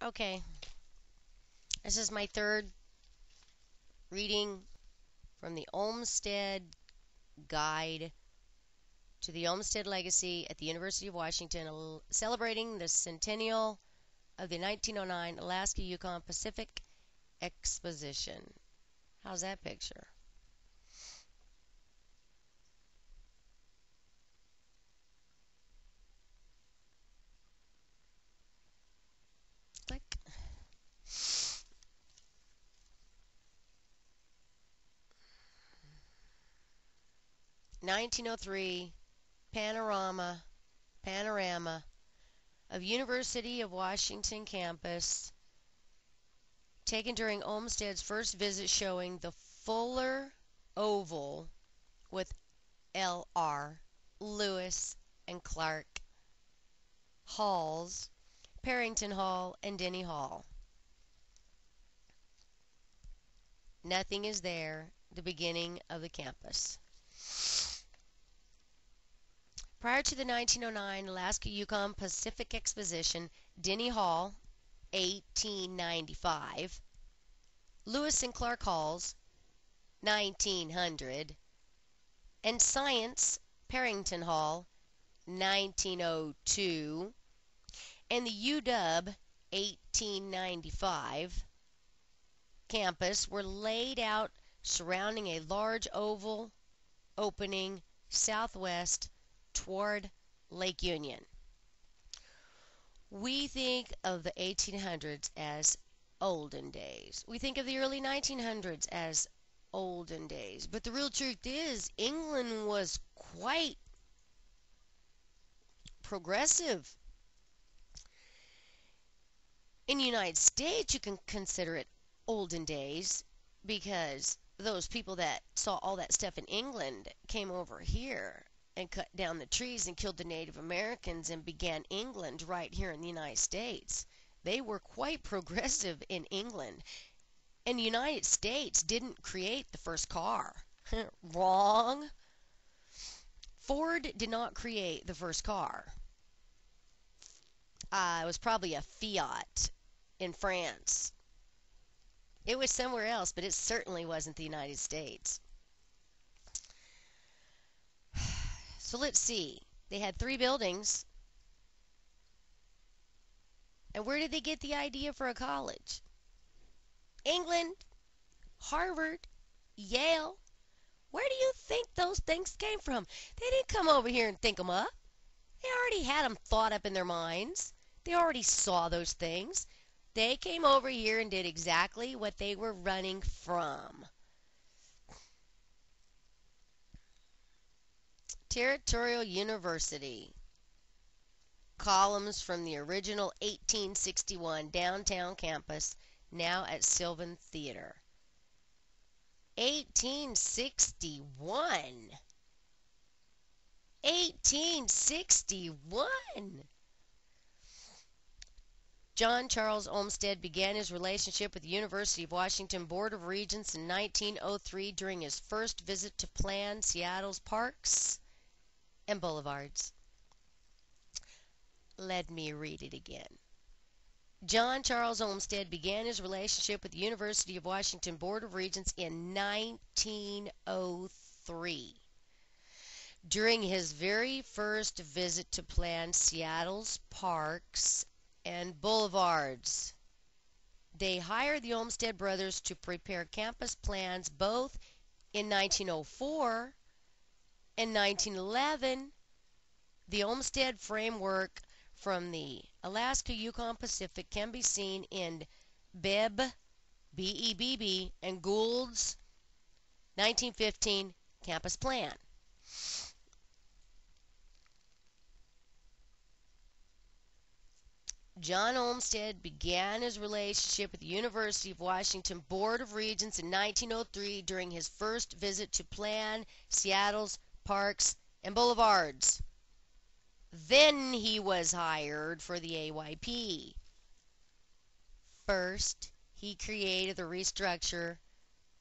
Okay, this is my third reading from the Olmsted Guide to the Olmsted Legacy at the University of Washington, celebrating the centennial of the 1909 Alaska-Yukon Pacific Exposition. How's that picture? Click. 1903 panorama of University of Washington campus taken during Olmsted's first visit, showing the Fuller Oval with L.R. Lewis and Clark Halls, Parrington Hall, and Denny Hall. Nothing is there, the beginning of the campus. Prior to the 1909 Alaska-Yukon Pacific Exposition, Denny Hall, 1895, Lewis and Clark Halls, 1900, and Science, Parrington Hall, 1902, and the UW, 1895, campus were laid out surrounding a large oval opening southwest toward Lake Union. We think of the 1800s as olden days. We think of the early 1900s as olden days. But the real truth is, England was quite progressive. In the United States, you can consider it olden days because those people that saw all that stuff in England came over here and cut down the trees and killed the Native Americans and began England right here in the United States. They were quite progressive in England. And the United States didn't create the first car. Wrong. Ford did not create the first car. It was probably a Fiat in France. It was somewhere else, but it certainly wasn't the United States. So let's see. They had 3 buildings. And where did they get the idea for a college? England, Harvard, Yale. Where do you think those things came from? They didn't come over here and think them up. They already had them thought up in their minds. They already saw those things. They came over here and did exactly what they were running from. Territorial University. Columns from the original 1861 downtown campus, now at Sylvan Theater. 1861. 1861. John Charles Olmsted began his relationship with the University of Washington Board of Regents in 1903 during his first visit to plan Seattle's parks and boulevards. Let me read it again. John Charles Olmsted began his relationship with the University of Washington Board of Regents in 1903. During his very first visit to plan Seattle's parks and boulevards, they hired the Olmsted brothers to prepare campus plans both in 1904 and 1911. The Olmsted framework from the Alaska-Yukon Pacific can be seen in Bebb, B-E-B-B, and Gould's 1915 campus plan. John Olmsted began his relationship with the University of Washington Board of Regents in 1903 during his first visit to plan Seattle's parks and boulevards. Then he was hired for the AYP. First, he created the restructure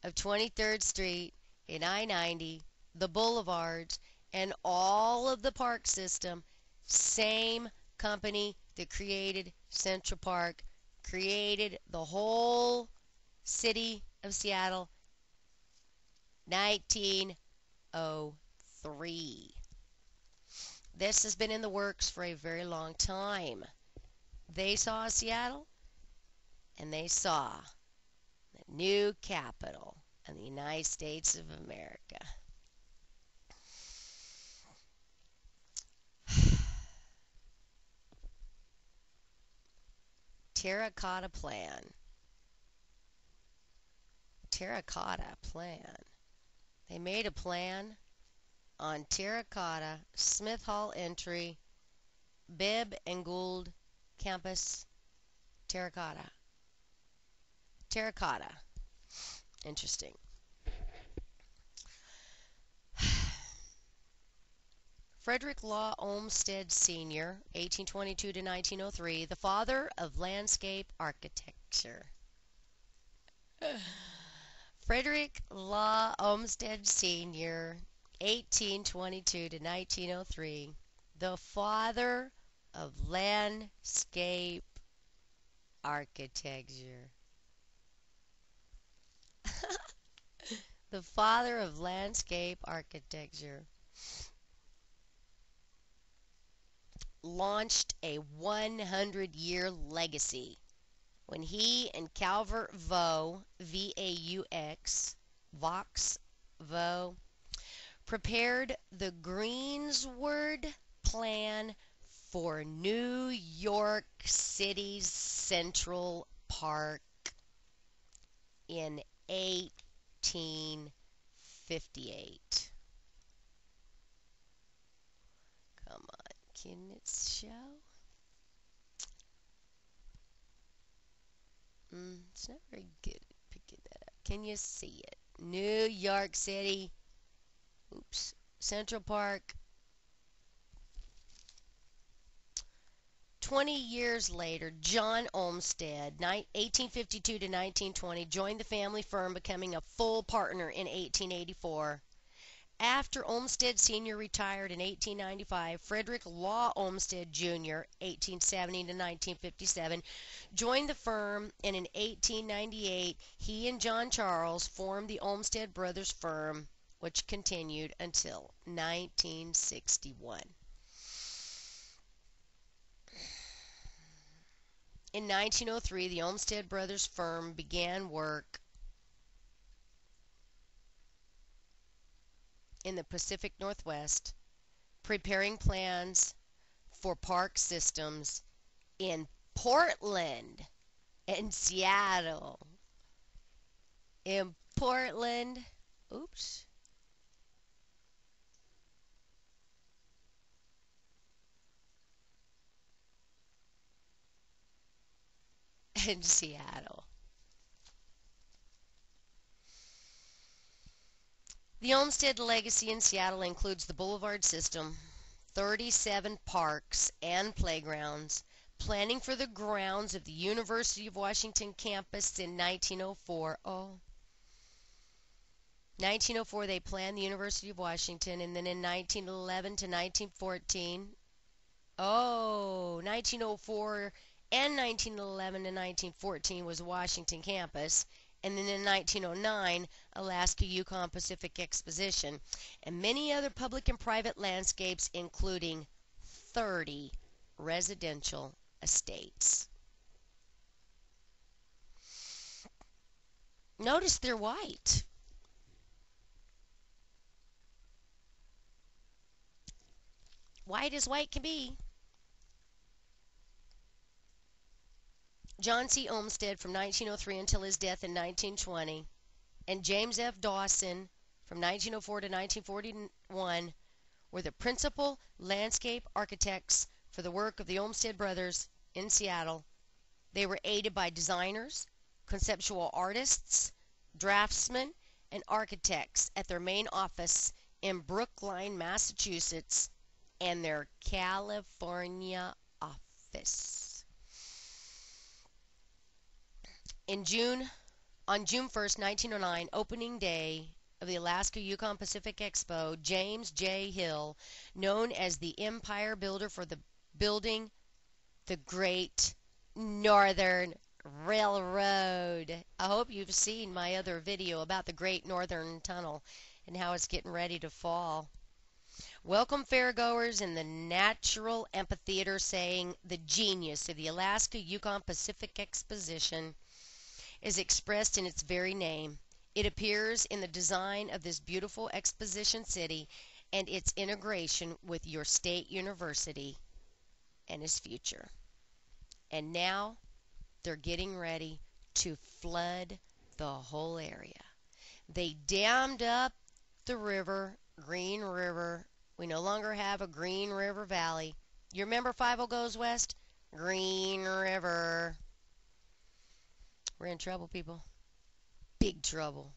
of 23rd Street and I-90, the boulevards, and all of the park system. Same company that created Central Park created the whole city of Seattle, 1903. This has been in the works for a very long time. They saw Seattle, and they saw the new capital of the United States of America. Terracotta plan. Terracotta plan. They made a plan on terracotta, Smith Hall entry, Bibb and Gould campus, terracotta. Terracotta. Interesting. Frederick Law Olmsted Sr., 1822 to 1903, the father of landscape architecture. Frederick Law Olmsted Sr., 1822 to 1903, the father of landscape architecture. The father of landscape architecture launched a 100-year legacy when he and Calvert Vaux, V-A-U-X, Vaux, prepared the Greensward Plan for New York City's Central Park in 1858. Come on, can it show? It's not very good at picking that up. Can you see it? New York City. Oops. Central Park. 20 years later, John Olmsted, 1852 to 1920, joined the family firm, becoming a full partner in 1884. After Olmsted Sr. retired in 1895, Frederick Law Olmsted Jr., 1870 to 1957, joined the firm, and in 1898, he and John Charles formed the Olmsted Brothers firm, which continued until 1961. In 1903, the Olmsted Brothers firm began work in the Pacific Northwest, preparing plans for park systems in Portland and Seattle. In Portland, oops. And Seattle. The Olmsted legacy in Seattle includes the Boulevard system, 37 parks and playgrounds, planning for the grounds of the University of Washington campus in 1904. 1904 they planned the University of Washington, and then in 1911 to 1914, 1904 and 1911 to 1914 was Washington campus. And then in 1909, Alaska Yukon Pacific Exposition, and many other public and private landscapes, including 30 residential estates. Notice they're white. White as white can be. John C. Olmsted from 1903 until his death in 1920, and James F. Dawson from 1904 to 1941 were the principal landscape architects for the work of the Olmsted Brothers in Seattle. They were aided by designers, conceptual artists, draftsmen, and architects at their main office in Brookline, Massachusetts, and their California office. On June 1st, 1909, opening day of the Alaska Yukon Pacific Expo, James J. Hill, known as the Empire Builder for the building the Great Northern Railroad. I hope you've seen my other video about the Great Northern Tunnel and how it's getting ready to fall. Welcome fairgoers in the Natural Amphitheater, saying the genius of the Alaska Yukon Pacific Exposition is expressed in its very name. It appears in the design of this beautiful exposition city and its integration with your state university and its future. And now they're getting ready to flood the whole area. They dammed up the river, Green River. We no longer have a Green River Valley. You remember 50 Goes West? Green River. We're in trouble, people. Big trouble.